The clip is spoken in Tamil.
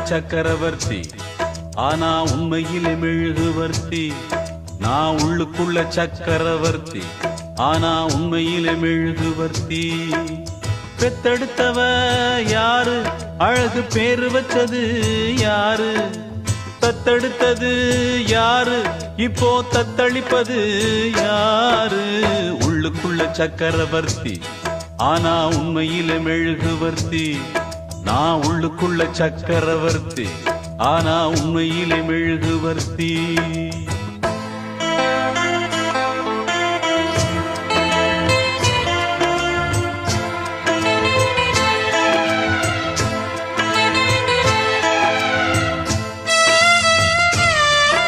சக்கரவர்த்தி ஆனா உண்மையிலே மெழுகுவர்த்தி நான் உள்ளுக்குள்ள சக்கரவர்த்தி ஆனா உண்மையிலே மெழுகுவர்த்தி பெத்தெடுத்தவ யாரு அழகு பேரு வச்சது யாரு தத்தெடுத்தது யாரு இப்போ தத்தளிப்பது யாரு உள்ளுக்குள்ள சக்கரவர்த்தி ஆனா உண்மையிலே மெழுகுவர்த்தி நான் உள்ளுக்குள்ள சக்கரவர்த்தி ஆனா உண்மையிலே மெழுகுவர்த்தி